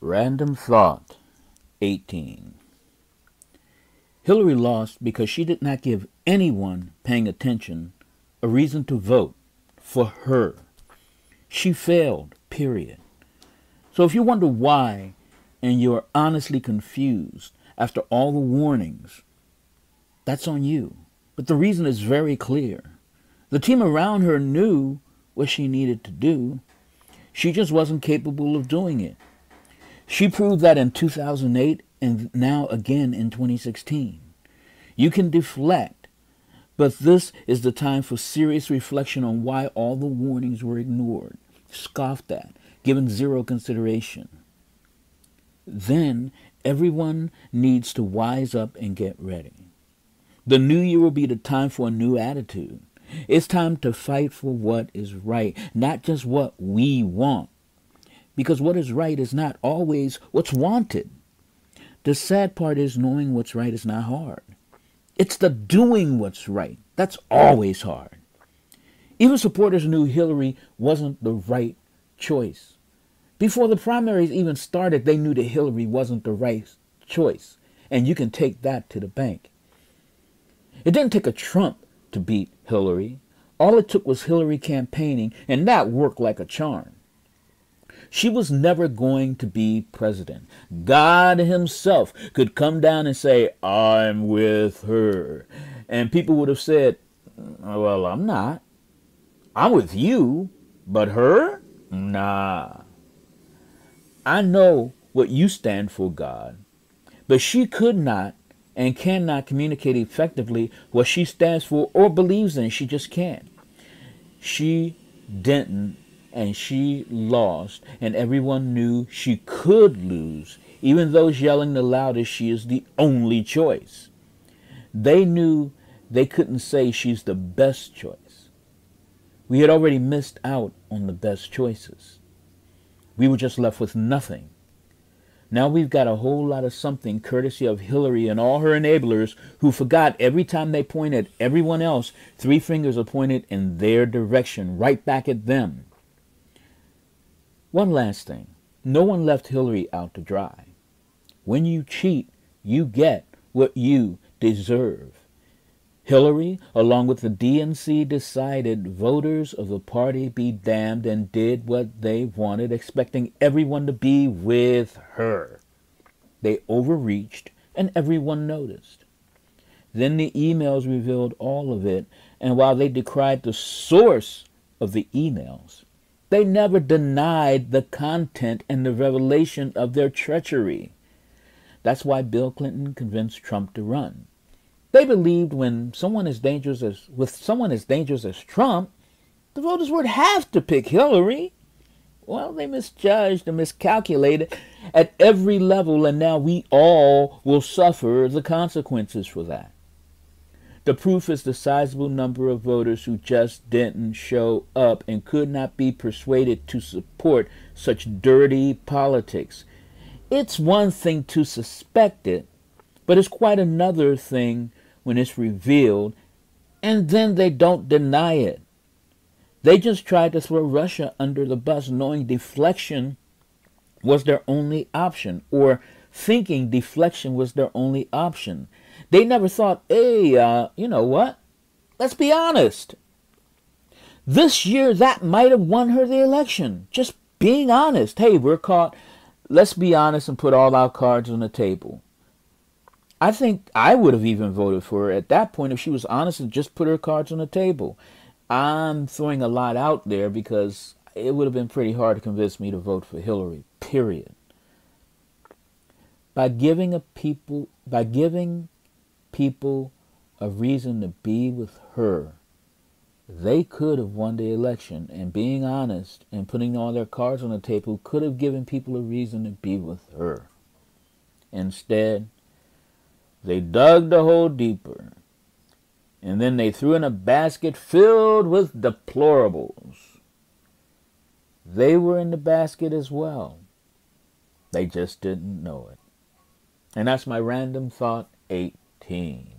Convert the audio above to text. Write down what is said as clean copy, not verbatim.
Random thought 18. Hillary lost because she did not give anyone paying attention a reason to vote for her. She failed, period. So if you wonder why and you're honestly confused after all the warnings, that's on you. But the reason is very clear. The team around her knew what she needed to do. She just wasn't capable of doing it. She proved that in 2008 and now again in 2016. You can deflect, but this is the time for serious reflection on why all the warnings were ignored, scoffed at, given zero consideration. Then everyone needs to wise up and get ready. The new year will be the time for a new attitude. It's time to fight for what is right, not just what we want. Because what is right is not always what's wanted. The sad part is knowing what's right is not hard. It's the doing what's right that's always hard. Even supporters knew Hillary wasn't the right choice. Before the primaries even started, they knew that Hillary wasn't the right choice. And you can take that to the bank. It didn't take a Trump to beat Hillary. All it took was Hillary campaigning, and that worked like a charm. She was never going to be president. God himself could come down and say, I'm with her. And people would have said, well, I'm not. I'm with you, but her? Nah. I know what you stand for, God. But she could not and cannot communicate effectively what she stands for or believes in. She just can't. She didn't. And she lost, and everyone knew she could lose, even those yelling the loudest she is the only choice. They knew they couldn't say she's the best choice. We had already missed out on the best choices. We were just left with nothing. Now we've got a whole lot of something courtesy of Hillary and all her enablers who forgot every time they point at everyone else, three fingers are pointed in their direction, right back at them. One last thing. No one left Hillary out to dry. When you cheat, you get what you deserve. Hillary, along with the DNC, decided voters of the party be damned and did what they wanted, expecting everyone to be with her. They overreached, and everyone noticed. Then the emails revealed all of it, and while they decried the source of the emails, they never denied the content and the revelation of their treachery. That's why Bill Clinton convinced Trump to run. They believed with someone as dangerous as Trump, the voters would have to pick Hillary. Well, they misjudged and miscalculated at every level, and now we all will suffer the consequences for that. The proof is the sizable number of voters who just didn't show up and could not be persuaded to support such dirty politics. It's one thing to suspect it, but it's quite another thing when it's revealed, and then they don't deny it. They just tried to throw Russia under the bus, knowing deflection was their only option, or thinking deflection was their only option. They never thought, hey, you know what? Let's be honest. This year, that might have won her the election. Just being honest. Hey, we're caught. Let's be honest and put all our cards on the table. I think I would have even voted for her at that point if she was honest and just put her cards on the table. I'm throwing a lot out there because it would have been pretty hard to convince me to vote for Hillary, period. By giving people a reason to be with her, they could have won the election, and being honest and putting all their cards on the table could have given people a reason to be with her. Instead, they dug the hole deeper, and then they threw in a basket filled with deplorables. They were in the basket as well. They just didn't know it. And that's my random thought 18.